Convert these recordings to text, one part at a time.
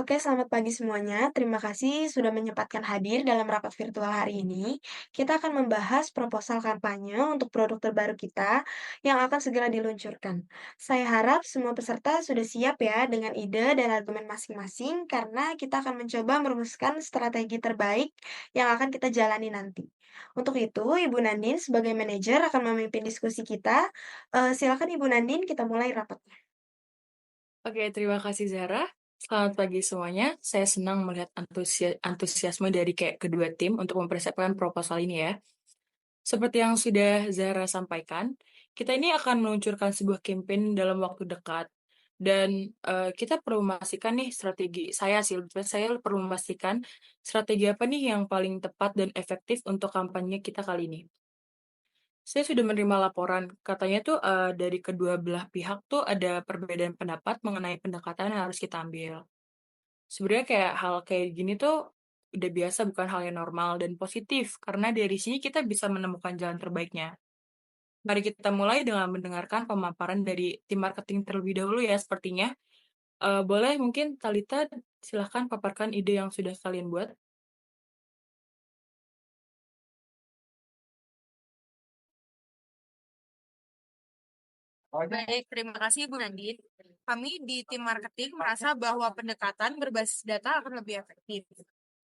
Oke, selamat pagi semuanya. Terima kasih sudah menyempatkan hadir dalam rapat virtual hari ini. Kita akan membahas proposal kampanye untuk produk terbaru kita yang akan segera diluncurkan. Saya harap semua peserta sudah siap ya dengan ide dan argumen masing-masing karena kita akan mencoba merumuskan strategi terbaik yang akan kita jalani nanti. Untuk itu, Ibu Nandin sebagai manajer akan memimpin diskusi kita. Silakan Ibu Nandin, kita mulai rapatnya. Oke, terima kasih Zara. Selamat pagi semuanya. Saya senang melihat antusiasme dari kayak kedua tim untuk mempersiapkan proposal ini ya. Seperti yang sudah Zara sampaikan, kita ini akan meluncurkan sebuah campaign dalam waktu dekat. Dan kita perlu memastikan nih strategi, saya sih, lebih tepatnya saya perlu memastikan strategi apa nih yang paling tepat dan efektif untuk kampanye kita kali ini. Saya sudah menerima laporan, katanya tuh, dari kedua belah pihak tuh ada perbedaan pendapat mengenai pendekatan yang harus kita ambil. Sebenarnya kayak hal kayak gini tuh udah biasa, bukan hal yang normal dan positif, karena dari sini kita bisa menemukan jalan terbaiknya. Mari kita mulai dengan mendengarkan pemaparan dari tim marketing terlebih dahulu ya sepertinya. Boleh mungkin Talita silahkan paparkan ide yang sudah kalian buat? Baik, terima kasih Bu Nandin. Kami di tim marketing merasa bahwa pendekatan berbasis data akan lebih efektif.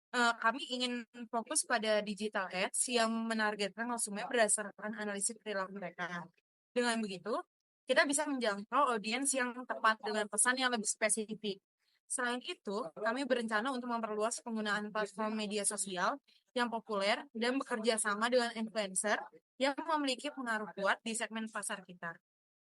Kami ingin fokus pada digital ads yang menargetkan konsumen berdasarkan analisis perilaku mereka. Dengan begitu, kita bisa menjangkau audiens yang tepat dengan pesan yang lebih spesifik. Selain itu, kami berencana untuk memperluas penggunaan platform media sosial yang populer dan bekerja sama dengan influencer yang memiliki pengaruh kuat di segmen pasar kita.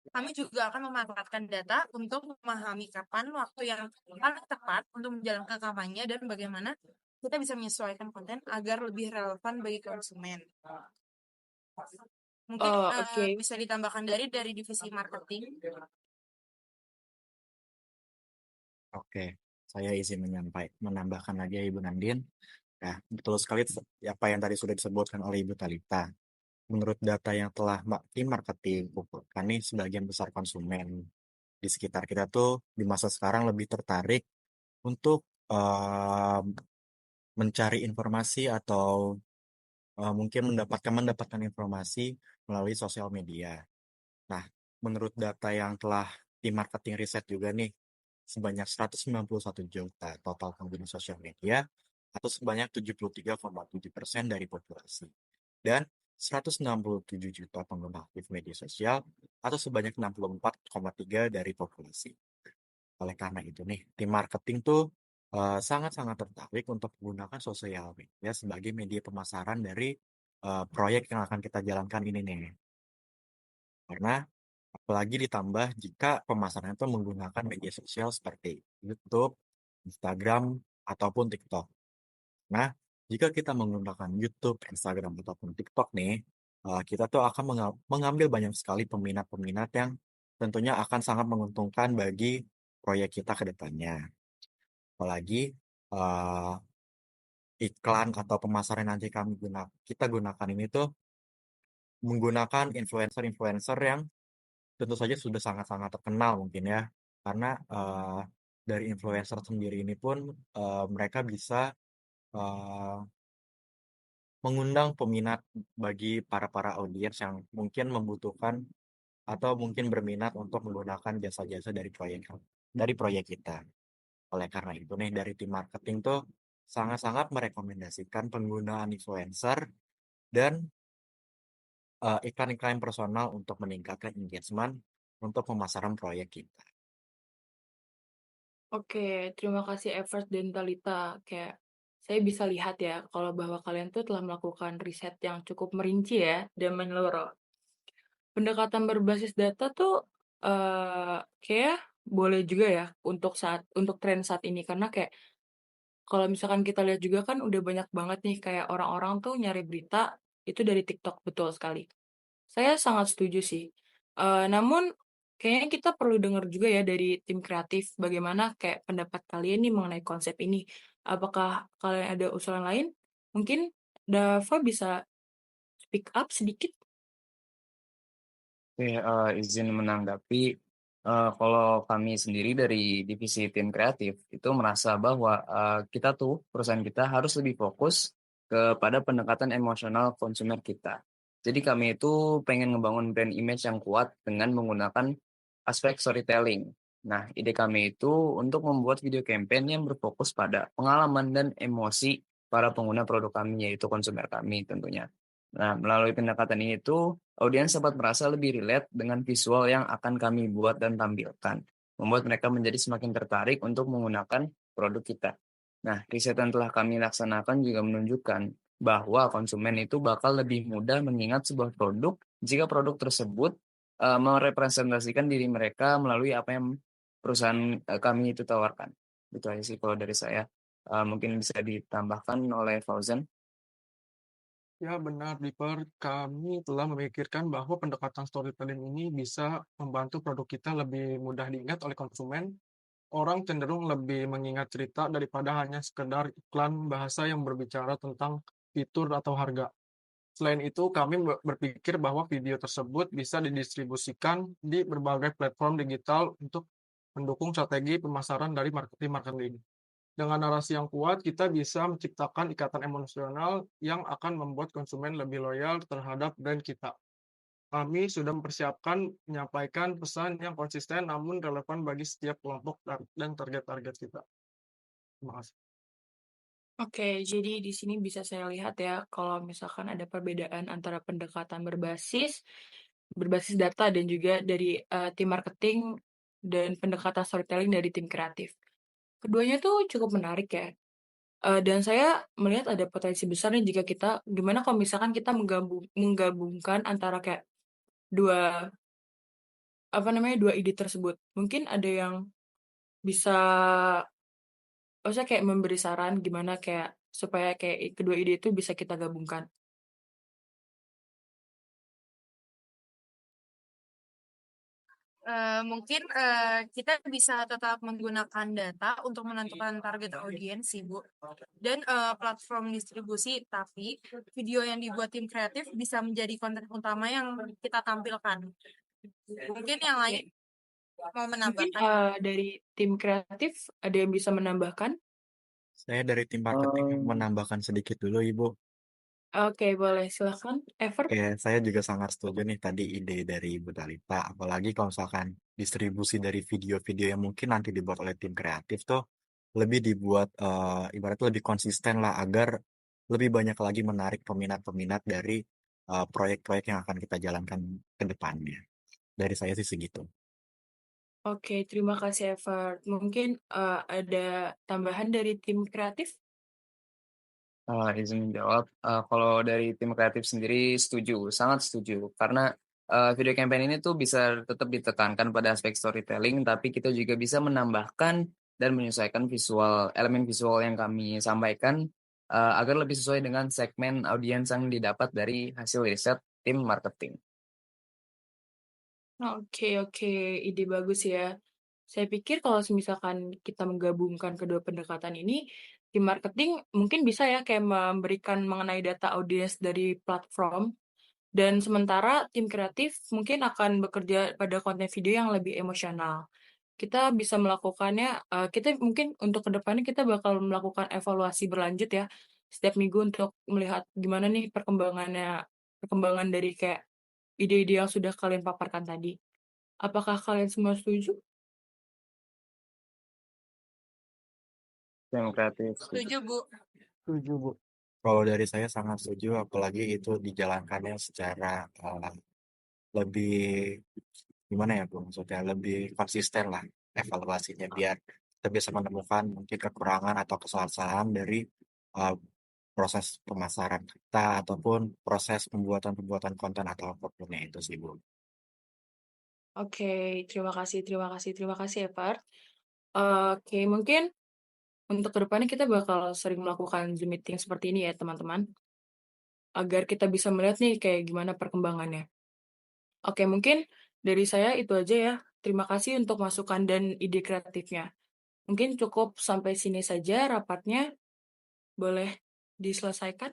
Kami juga akan memanfaatkan data untuk memahami kapan waktu yang paling tepat untuk menjalankan kampanye dan bagaimana kita bisa menyesuaikan konten agar lebih relevan bagi konsumen. Mungkin Oh, oke. bisa ditambahkan dari divisi marketing. Oke, saya izin menambahkan lagi ya Ibu Nandin. Nah, betul sekali apa yang tadi sudah disebutkan oleh Ibu Talita. Menurut data yang telah tim marketing kumpulkan nih, sebagian besar konsumen di sekitar kita tuh di masa sekarang lebih tertarik untuk mencari informasi atau mungkin mendapatkan informasi melalui sosial media. Nah, menurut data yang telah tim marketing riset juga nih, sebanyak 191 juta total pengguna sosial media atau sebanyak 73,7% dari populasi. Dan 167 juta pengguna aktif media sosial atau sebanyak 64,3 dari populasi. Oleh karena itu nih, tim marketing tuh sangat-sangat tertarik untuk menggunakan sosial media sebagai media pemasaran dari proyek yang akan kita jalankan ini nih. Karena apalagi ditambah jika pemasaran itu menggunakan media sosial seperti YouTube, Instagram, ataupun TikTok. Nah, jika kita menggunakan YouTube, Instagram, ataupun TikTok nih, kita tuh akan mengambil banyak sekali peminat-peminat yang tentunya akan sangat menguntungkan bagi proyek kita ke depannya. Apalagi eh, iklan atau pemasaran nanti kita gunakan ini tuh menggunakan influencer-influencer yang tentu saja sudah sangat-sangat terkenal mungkin ya. Karena dari influencer sendiri ini pun mereka bisa eh, mengundang peminat bagi para audiens yang mungkin membutuhkan atau mungkin berminat untuk menggunakan jasa-jasa dari proyek kita. Oleh karena itu nih dari tim marketing tuh sangat-sangat merekomendasikan penggunaan influencer dan iklan-iklan personal untuk meningkatkan engagement untuk pemasaran proyek kita. Oke, terima kasih Evert dan Talita. Kayak saya bisa lihat ya kalau bahwa kalian tuh telah melakukan riset yang cukup merinci ya dan menyeluruh. Pendekatan berbasis data tuh kayak boleh juga ya untuk tren saat ini karena kayak kalau misalkan kita lihat juga kan udah banyak banget nih kayak orang-orang tuh nyari berita itu dari TikTok, betul sekali. Saya sangat setuju sih. Namun kayaknya kita perlu dengar juga ya dari tim kreatif bagaimana kayak pendapat kalian nih mengenai konsep ini. Apakah kalian ada usulan lain? Mungkin Dava bisa speak up sedikit? Oke, izin menanggapi. Kalau kami sendiri dari divisi tim kreatif itu merasa bahwa kita tuh perusahaan kita harus lebih fokus kepada pendekatan emosional konsumer kita. Jadi kami itu pengen ngebangun brand image yang kuat dengan menggunakan aspek storytelling. Nah, ide kami itu untuk membuat video campaign yang berfokus pada pengalaman dan emosi para pengguna produk kami, yaitu konsumer kami tentunya. Nah, melalui pendekatan ini tuh, audiens dapat merasa lebih relate dengan visual yang akan kami buat dan tampilkan, membuat mereka menjadi semakin tertarik untuk menggunakan produk kita. Nah, riset yang telah kami laksanakan juga menunjukkan bahwa konsumen itu bakal lebih mudah mengingat sebuah produk jika produk tersebut merepresentasikan diri mereka melalui apa yang perusahaan kami itu tawarkan. Itu aja sih kalau dari saya. Mungkin bisa ditambahkan oleh Fauzan. Ya, benar, Diper. Kami telah memikirkan bahwa pendekatan storytelling ini bisa membantu produk kita lebih mudah diingat oleh konsumen. Orang cenderung lebih mengingat cerita daripada hanya sekedar iklan bahasa yang berbicara tentang fitur atau harga. Selain itu, kami berpikir bahwa video tersebut bisa didistribusikan di berbagai platform digital untuk mendukung strategi pemasaran dari marketing. Dengan narasi yang kuat, kita bisa menciptakan ikatan emosional yang akan membuat konsumen lebih loyal terhadap brand kita. Kami sudah mempersiapkan menyampaikan pesan yang konsisten namun relevan bagi setiap kelompok dan target-target kita. Terima kasih. Oke, jadi di sini bisa saya lihat ya, kalau misalkan ada perbedaan antara pendekatan berbasis data dan juga dari tim marketing dan pendekatan storytelling dari tim kreatif. Keduanya tuh cukup menarik ya. Dan saya melihat ada potensi besar nih jika kita gimana kalau misalkan kita menggabungkan antara kayak dua dua ide tersebut. Mungkin ada yang bisa maksudnya kayak memberi saran gimana kayak supaya kayak kedua ide itu bisa kita gabungkan. Mungkin kita bisa tetap menggunakan data untuk menentukan target audiens sih, Bu. Dan platform distribusi, tapi video yang dibuat tim kreatif bisa menjadi konten utama yang kita tampilkan. Mungkin yang lain mau Mungkin menambahkan. dari tim kreatif ada yang bisa menambahkan? Saya dari tim marketing menambahkan sedikit dulu, Ibu. Oke, boleh silakan. Ever? Oke, saya juga sangat setuju nih tadi ide dari Ibu Dalita. Apalagi kalau misalkan distribusi dari video-video yang mungkin nanti dibuat oleh tim kreatif tuh lebih dibuat ibaratnya lebih konsisten lah agar lebih banyak lagi menarik peminat-peminat dari proyek-proyek yang akan kita jalankan ke depannya. Dari saya sih segitu. Oke, terima kasih Ever. Mungkin ada tambahan dari tim kreatif? Izin menjawab, kalau dari tim kreatif sendiri setuju, sangat setuju. Karena video campaign ini tuh bisa tetap ditekankan pada aspek storytelling, tapi kita juga bisa menambahkan dan menyesuaikan elemen visual yang kami sampaikan agar lebih sesuai dengan segmen audiens yang didapat dari hasil riset tim marketing. Oke, ide bagus ya. Saya pikir kalau misalkan kita menggabungkan kedua pendekatan ini, tim marketing mungkin bisa ya kayak memberikan mengenai data audiens dari platform, dan sementara tim kreatif mungkin akan bekerja pada konten video yang lebih emosional. Kita bisa melakukannya, kita mungkin untuk kedepannya kita bakal melakukan evaluasi berlanjut ya, setiap minggu untuk melihat gimana nih perkembangan dari kayak ide-ide yang sudah kalian paparkan tadi. Apakah kalian semua setuju? Tim kreatif setuju. Setuju, Bu. Setuju, Bu. Kalau dari saya sangat setuju, apalagi itu dijalankannya secara lebih gimana ya Bu, maksudnya lebih konsisten lah evaluasinya biar kita bisa menemukan mungkin kekurangan atau kesalahan dari uh, proses pemasaran kita ataupun proses pembuatan konten atau apapun itu sih Bu. Oke, terima kasih ya, Far. Oke, mungkin untuk kedepannya kita bakal sering melakukan Zoom meeting seperti ini ya, teman-teman, agar kita bisa melihat nih kayak gimana perkembangannya. Oke, mungkin dari saya itu aja ya. Terima kasih untuk masukan dan ide kreatifnya. Mungkin cukup sampai sini saja rapatnya. Boleh diselesaikan?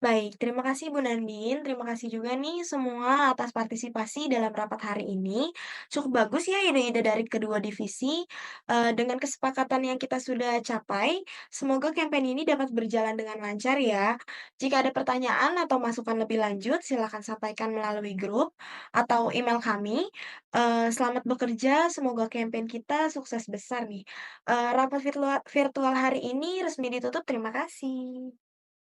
Baik, terima kasih Bu Nandin. Terima kasih juga nih semua atas partisipasi dalam rapat hari ini. Cukup bagus ya ide-ide dari kedua divisi. Dengan kesepakatan yang kita sudah capai, semoga kampanye ini dapat berjalan dengan lancar ya. Jika ada pertanyaan atau masukan lebih lanjut, silakan sampaikan melalui grup atau email kami. Selamat bekerja, semoga kampanye kita sukses besar nih. Rapat virtual hari ini resmi ditutup. Terima kasih.